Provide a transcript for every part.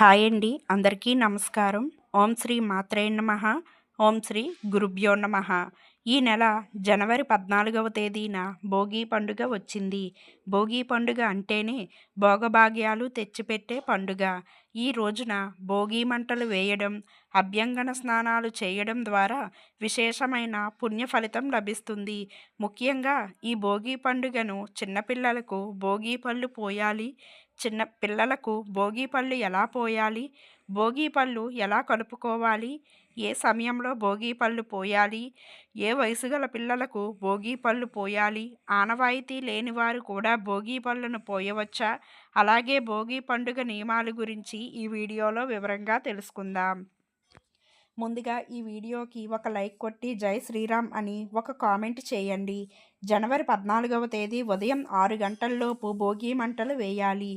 Hi అండి. అందరికీ నమస్కారం. ఓం శ్రీ మాత్రే నమః. ఓం శ్రీ గురుభ్యో నమః. ఈ నెల జనవరి 14వ తేదీన భోగి పండుగ వచ్చింది. భోగి పండుగ అంటేనే భోగభాగ్యాలు తెచ్చిపెట్టే పండుగ. ఈ రోజున భోగి మంటలు వేయడం, అభ్యంగన స్నానాలు చేయడం ద్వారా విశేషమైన పుణ్య ఫలితం లభిస్తుంది. ముఖ్యంగా ఈ భోగి పండుగను చిన్నపిల్లలకు భోగి పళ్ళు పోయాలి. చిన్న పిల్లలకు భోగి పళ్ళు ఎలా పోయాలి, భోగి పళ్ళు ఎలా కలుపుకోవాలి, ఏ సమయంలో భోగి పళ్ళు పోయాలి, ఏ వయసు గల పిల్లలకు భోగి పళ్ళు పోయాలి, ఆనవాయితీ లేని వారు కూడా భోగి పళ్ళను పోయవచ్చా, అలాగే భోగి పండుగ నియమాల గురించి ఈ వీడియోలో వివరంగా తెలుసుకుందాం. ముందుగా ఈ వీడియోకి ఒక లైక్ కొట్టి జై శ్రీరామ్ అని ఒక కామెంట్ చేయండి. జనవరి 14వ తేదీ ఉదయం 6 గంటల్లోపు భోగి మంటలు వేయాలి.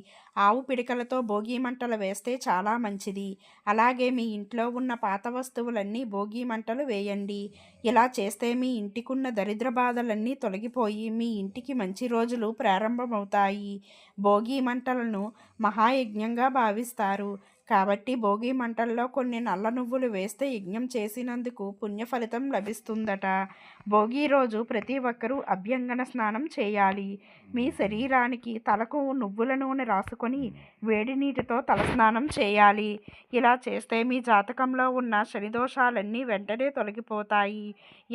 ఆవు పిడకలతో భోగి మంటలు వేస్తే చాలా మంచిది. అలాగే మీ ఇంట్లో ఉన్న పాత వస్తువులన్నీ భోగి మంటలు వేయండి. ఇలా చేస్తే మీ ఇంటికున్న దరిద్ర బాధలన్నీ తొలగిపోయి మీ ఇంటికి మంచి రోజులు ప్రారంభమవుతాయి. భోగి మంటలను మహాయజ్ఞంగా భావిస్తారు. కాబట్టి భోగి మంటల్లో కొన్ని నల్ల నువ్వులు వేస్తే యజ్ఞం చేసినందుకు పుణ్య ఫలితం లభిస్తుందట. భోగి రోజు ప్రతి ఒక్కరూ అభ్యంగన స్నానం చేయాలి. మీ శరీరానికి తలకు నువ్వుల నూనె రాసుకొని వేడి నీటితో తలస్నానం చేయాలి. ఇలా చేస్తే మీ జాతకంలో ఉన్న శనిదోషాలన్నీ వెంటనే తొలగిపోతాయి.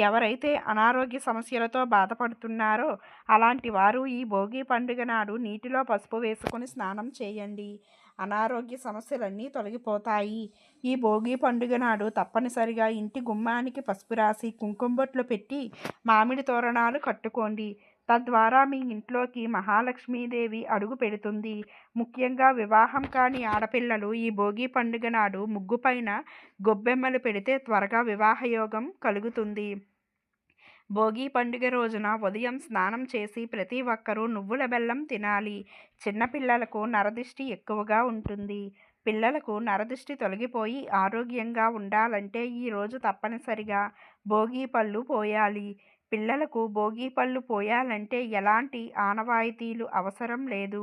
ఎవరైతే అనారోగ్య సమస్యలతో బాధపడుతున్నారో అలాంటి వారు ఈ భోగి పండుగ నాడు నీటిలో పసుపు వేసుకొని స్నానం చేయండి. అనారోగ్య సమస్యలన్నీ తొలగిపోతాయి. ఈ భోగి పండుగ నాడు తప్పనిసరిగా ఇంటి గుమ్మానికి పసుపు రాసి కుంకుమ బొట్లు పెట్టి మామిడి తోరణాలు కట్టుకోండి. తద్వారా మీ ఇంట్లోకి మహాలక్ష్మీదేవి అడుగు పెడుతుంది. ముఖ్యంగా వివాహం కాని ఆడపిల్లలు ఈ భోగి పండుగ నాడు ముగ్గు పైన గొబ్బెమ్మలు పెడితే త్వరగా వివాహయోగం కలుగుతుంది. భోగి పండుగ రోజున ఉదయం స్నానం చేసి ప్రతి ఒక్కరూ నువ్వుల బెల్లం తినాలి. చిన్నపిల్లలకు నరదిష్టి ఎక్కువగా ఉంటుంది. పిల్లలకు నరదిష్టి తొలగిపోయి ఆరోగ్యంగా ఉండాలంటే ఈరోజు తప్పనిసరిగా భోగి పళ్ళు పోయాలి. పిల్లలకు భోగి పళ్ళు పోయాలంటే ఎలాంటి ఆనవాయితీలు అవసరం లేదు.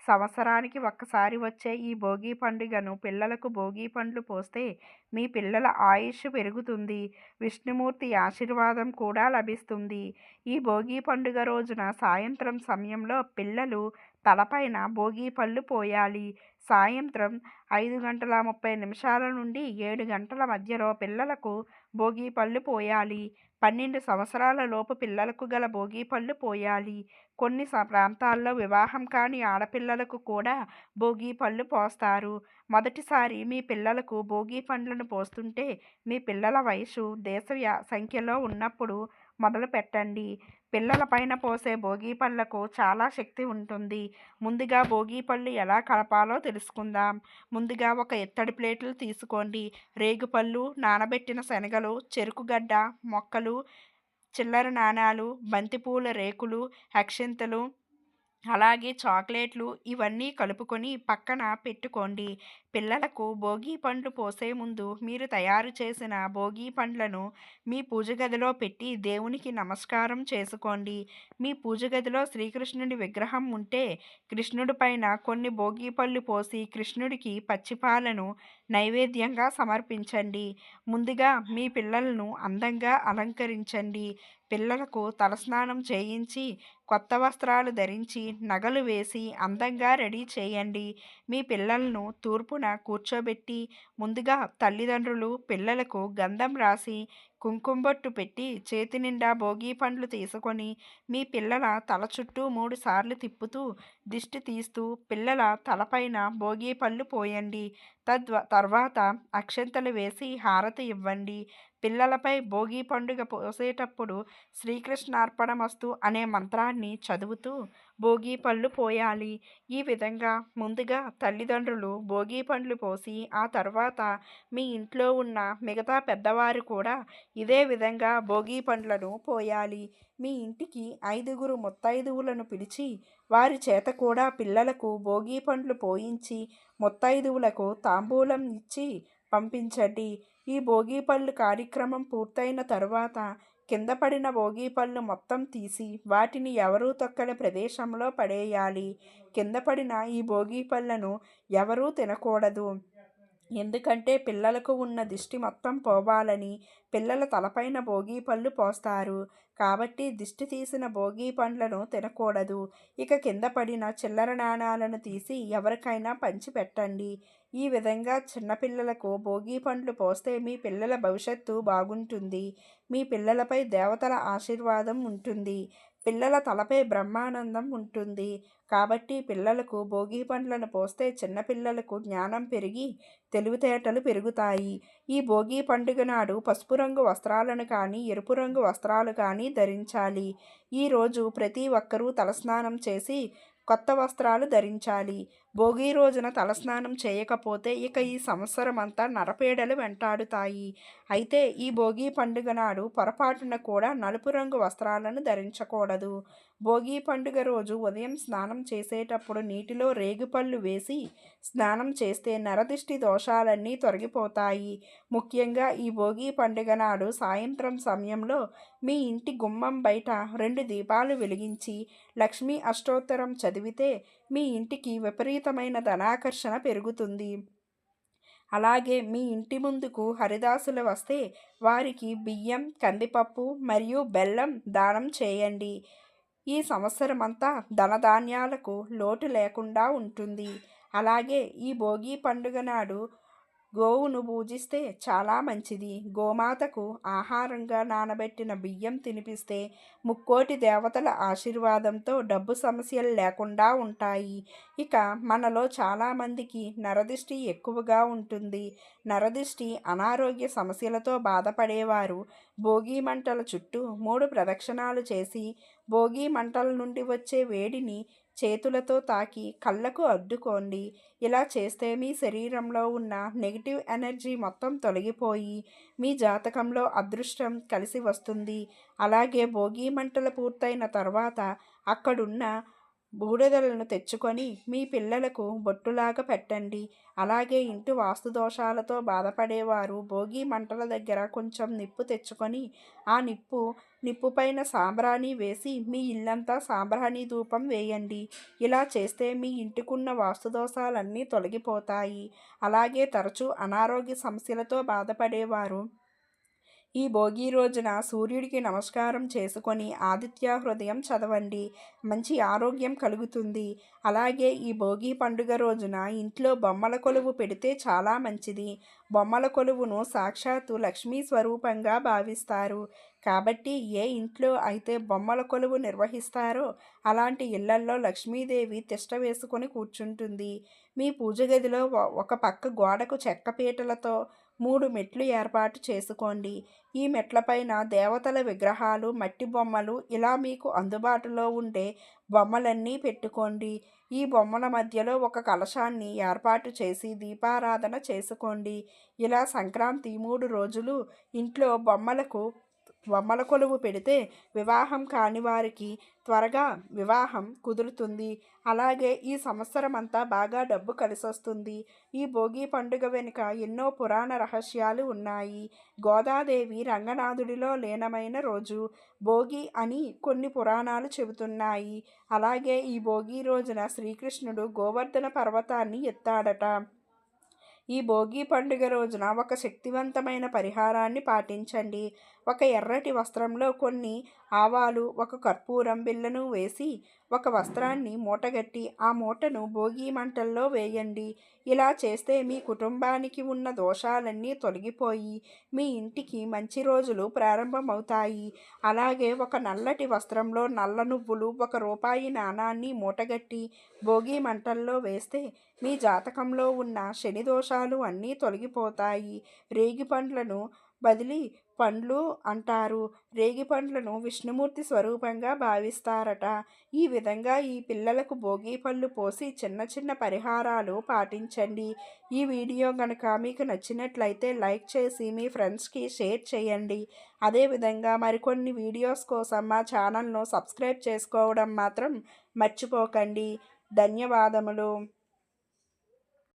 సంవత్సరానికి ఒక్కసారి వచ్చే ఈ భోగి పండుగను పిల్లలకు భోగి పండ్లు పోస్తే మీ పిల్లల ఆయుష్ పెరుగుతుంది. విష్ణుమూర్తి ఆశీర్వాదం కూడా లభిస్తుంది. ఈ భోగి పండుగ రోజున సాయంత్రం సమయంలో పిల్లలు తలపైన భోగి పళ్ళు పోయాలి. సాయంత్రం 5:30 నుండి 7 గంటల మధ్యలో పిల్లలకు భోగి పళ్ళు పోయాలి. 12 సంవత్సరాల లోపు పిల్లలకు గల భోగి పళ్ళు పోయాలి. కొన్ని ప్రాంతాల్లో వివాహం కాని ఆడపిల్లలకు కూడా భోగి పళ్ళు పోస్తారు. మొదటిసారి మీ పిల్లలకు భోగి పండ్లను పోస్తుంటే మీ పిల్లల వయసు దేశ సంఖ్యలో ఉన్నప్పుడు మొదలు పెట్టండి. పిల్లల పైన పోసే భోగి పళ్ళకు చాలా శక్తి ఉంటుంది. ముందుగా భోగి పళ్ళు ఎలా కలపాలో తెలుసుకుందాం. ముందుగా ఒక ఇత్తడి ప్లేట్లు తీసుకోండి. రేగుపళ్ళు, నానబెట్టిన శనగలు, చెరుకుగడ్డ మొక్కలు, చిల్లర నాణాలు, బంతిపూల రేకులు, అక్షింతలు, అలాగే చాక్లెట్లు ఇవన్నీ కలుపుకొని పక్కన పెట్టుకోండి. పిల్లలకు భోగి పండ్లు పోసే ముందు మీరు తయారు చేసిన భోగి పండ్లను మీ పూజ గదిలో పెట్టి దేవునికి నమస్కారం చేసుకోండి. మీ పూజ గదిలో శ్రీకృష్ణుడి విగ్రహం ఉంటే కృష్ణుడి పైన కొన్ని భోగి పళ్ళు పోసి కృష్ణుడికి పచ్చిపాలను నైవేద్యంగా సమర్పించండి. ముందుగా మీ పిల్లలను అందంగా అలంకరించండి. పిల్లలకు తలస్నానం చేయించి కొత్త వస్త్రాలు ధరించి నగలు వేసి అందంగా రెడీ చేయండి. మీ పిల్లలను తూర్పున కూర్చోబెట్టి ముందుగా తల్లిదండ్రులు పిల్లలకు గంధం రాసి కుంకుమ బొట్టు పెట్టి చేతి నిండా భోగి పండ్లు తీసుకొని మీ పిల్లల తల చుట్టూ 3 సార్లు తిప్పుతూ దిష్టి తీస్తూ పిల్లల తలపైన భోగి పళ్ళు పోయండి. తర్వాత అక్షంతలు వేసి హారతి ఇవ్వండి. పిల్లలపై భోగి పండుగ పోసేటప్పుడు శ్రీకృష్ణార్పణమస్తు అనే మంత్రాన్ని చదువుతూ భోగి పళ్ళు పోయాలి. ఈ విధంగా ముందుగా తల్లిదండ్రులు భోగి పండ్లు పోసి ఆ తర్వాత మీ ఇంట్లో ఉన్న మిగతా పెద్దవారు కూడా ఇదే విధంగా భోగి పండ్లను పోయాలి. మీ ఇంటికి 5గురు ముత్తైదువులను పిలిచి వారి చేత కూడా పిల్లలకు భోగి పండ్లు పోయించి ముత్తైదువులకు తాంబూలం ఇచ్చి పంపించండి. ఈ భోగి పళ్ళు కార్యక్రమం పూర్తయిన తరువాత కింద పడిన భోగి పళ్ళు మొత్తం తీసి వాటిని ఎవరూ తొక్కని ప్రదేశంలో పడేయాలి. కింద పడిన ఈ భోగి పళ్ళను ఎవరూ తినకూడదు. ఎందుకంటే పిల్లలకు ఉన్న దిష్టి మొత్తం పోవాలని పిల్లల తలపైన భోగి పళ్ళు పోస్తారు. కాబట్టి దిష్టి తీసిన భోగి పండ్లను తినకూడదు. ఇక కింద పడిన చిల్లర నాణాలను తీసి ఎవరికైనా పంచిపెట్టండి. ఈ విధంగా చిన్నపిల్లలకు భోగి పండ్లు పోస్తే మీ పిల్లల భవిష్యత్తు బాగుంటుంది. మీ పిల్లలపై దేవతల ఆశీర్వాదం ఉంటుంది. పిల్లల తలపై బ్రహ్మానందం ఉంటుంది. కాబట్టి పిల్లలకు భోగి పండ్లను పోస్తే చిన్నపిల్లలకు జ్ఞానం పెరిగి తెలివితేటలు పెరుగుతాయి. ఈ భోగి పండుగ నాడు పసుపు రంగు వస్త్రాలను కానీ ఎరుపు రంగు వస్త్రాలు కానీ ధరించాలి. ఈరోజు ప్రతి ఒక్కరూ తలస్నానం చేసి కొత్త వస్త్రాలు ధరించాలి. భోగి రోజున తలస్నానం చేయకపోతే ఇక ఈ సంవత్సరం అంతా నరపీడలు వెంటాడుతాయి. అయితే ఈ భోగి పండుగ నాడు పొరపాటున కూడా నలుపు రంగు వస్త్రాలను ధరించకూడదు. భోగి పండుగ రోజు ఉదయం స్నానం చేసేటప్పుడు నీటిలో రేగిపళ్ళు వేసి స్నానం చేస్తే నరదిష్టి దోషాలన్నీ తొలగిపోతాయి. ముఖ్యంగా ఈ భోగి పండుగ నాడు సాయంత్రం సమయంలో మీ ఇంటి గుమ్మం బయట 2 దీపాలు వెలిగించి లక్ష్మీ అష్టోత్తరం చదివితే మీ ఇంటికి విపరీతమైన ధనాకర్షణ పెరుగుతుంది. అలాగే మీ ఇంటి ముందుకు హరిదాసులు వస్తే వారికి బియ్యం, కందిపప్పు మరియు బెల్లం దానం చేయండి. ఈ సంవత్సరం అంతా ధనధాన్యాలకు లోటు లేకుండా ఉంటుంది. అలాగే ఈ భోగి పండుగ నాడు గోవును పూజిస్తే చాలా మంచిది. గోమాతకు ఆహారంగా నానబెట్టిన బియ్యం తినిపిస్తే ముక్కోటి దేవతల ఆశీర్వాదంతో డబ్బు సమస్యలు లేకుండా ఉంటాయి. ఇక మనలో చాలామందికి నరదిష్టి ఎక్కువగా ఉంటుంది. నరదిష్టి, అనారోగ్య సమస్యలతో బాధపడేవారు భోగి మంటల చుట్టూ 3 ప్రదక్షిణాలు చేసి భోగి మంటల నుండి వచ్చే వేడిని చేతులతో తాకి కళ్ళకు అద్దుకోండి. ఇలా చేస్తే మీ శరీరంలో ఉన్న నెగిటివ్ ఎనర్జీ మొత్తం తొలగిపోయి మీ జాతకంలో అదృష్టం కలిసి వస్తుంది. అలాగే భోగి మంటలు పూర్తయిన తర్వాత అక్కడున్న బూడిదలను తెచ్చుకొని మీ పిల్లలకు బొట్టులాగా పెట్టండి. అలాగే ఇంటి వాస్తు దోషాలతో బాధపడేవారు భోగి మంటల దగ్గర కొంచెం నిప్పు తెచ్చుకొని ఆ నిప్పు పైన సాంబ్రాణి వేసి మీ ఇల్లంతా సాంబ్రాణి ధూపం వేయండి. ఇలా చేస్తే మీ ఇంటికున్న వాస్తు దోషాలన్నీ తొలగిపోతాయి. అలాగే తరచూ అనారోగ్య సమస్యలతో బాధపడేవారు ఈ భోగి రోజున సూర్యుడికి నమస్కారం చేసుకొని ఆదిత్య హృదయం చదవండి. మంచి ఆరోగ్యం కలుగుతుంది. అలాగే ఈ భోగి పండుగ రోజున ఇంట్లో బొమ్మల కొలువు పెడితే చాలా మంచిది. బొమ్మల కొలువును సాక్షాత్తు లక్ష్మీ స్వరూపంగా భావిస్తారు. కాబట్టి ఏ ఇంట్లో అయితే బొమ్మల కొలువు నిర్వహిస్తారో అలాంటి ఇళ్లల్లో లక్ష్మీదేవి తిష్ట వేసుకొని కూర్చుంటుంది. మీ పూజ గదిలో ఒక పక్క గోడకు చెక్క పీటలతో 3 మెట్లు ఏర్పాటు చేసుకోండి. ఈ మెట్లపైన దేవతల విగ్రహాలు, మట్టి బొమ్మలు ఇలా మీకు అందుబాటులో ఉండే బొమ్మలన్నీ పెట్టుకోండి. ఈ బొమ్మల మధ్యలో ఒక కలశాన్ని ఏర్పాటు చేసి దీపారాధన చేసుకోండి. ఇలా సంక్రాంతి 3 రోజులు ఇంట్లో బొమ్మల కొలువు పెడితే వివాహం కాని వారికి త్వరగా వివాహం కుదురుతుంది. అలాగే ఈ సంవత్సరం అంతా బాగా డబ్బు కలిసొస్తుంది. ఈ భోగి పండుగ వెనుక ఎన్నో పురాణ రహస్యాలు ఉన్నాయి. గోదాదేవి రంగనాథుడిలో లీనమైన రోజు భోగి అని కొన్ని పురాణాలు చెబుతున్నాయి. అలాగే ఈ భోగి రోజున శ్రీకృష్ణుడు గోవర్ధన పర్వతాన్ని ఎత్తాడట. ఈ భోగి పండుగ రోజున ఒక శక్తివంతమైన పరిహారాన్ని పాటించండి. ఒక ఎర్రటి వస్త్రంలో కొన్ని ఆవాలు, ఒక కర్పూరం బిళ్ళను వేసి ఒక వస్త్రాన్ని మూటగట్టి ఆ మూటను భోగి మంటల్లో వేయండి. ఇలా చేస్తే మీ కుటుంబానికి ఉన్న దోషాలన్నీ తొలగిపోయి మీ ఇంటికి మంచి రోజులు ప్రారంభమవుతాయి. అలాగే ఒక నల్లటి వస్త్రంలో నల్ల నువ్వులు, 1 రూపాయి నాణాన్ని మూటగట్టి భోగి మంటల్లో వేస్తే మీ జాతకంలో ఉన్న శని దోషాలు అన్నీ తొలగిపోతాయి. రేగి పండ్లను బదిలీ పండ్లు అంటారు. రేగి పండ్లను విష్ణుమూర్తి స్వరూపంగా భావిస్తారట. ఈ విధంగా ఈ పిల్లలకు భోగి పళ్ళు పోసి చిన్న చిన్న పరిహారాలు పాటించండి. ఈ వీడియో కనుక మీకు నచ్చినట్లయితే లైక్ చేసి మీ ఫ్రెండ్స్కి షేర్ చేయండి. అదేవిధంగా మరికొన్ని వీడియోస్ కోసం మా ఛానల్ను సబ్స్క్రైబ్ చేసుకోవడం మాత్రం మర్చిపోకండి. ధన్యవాదములు.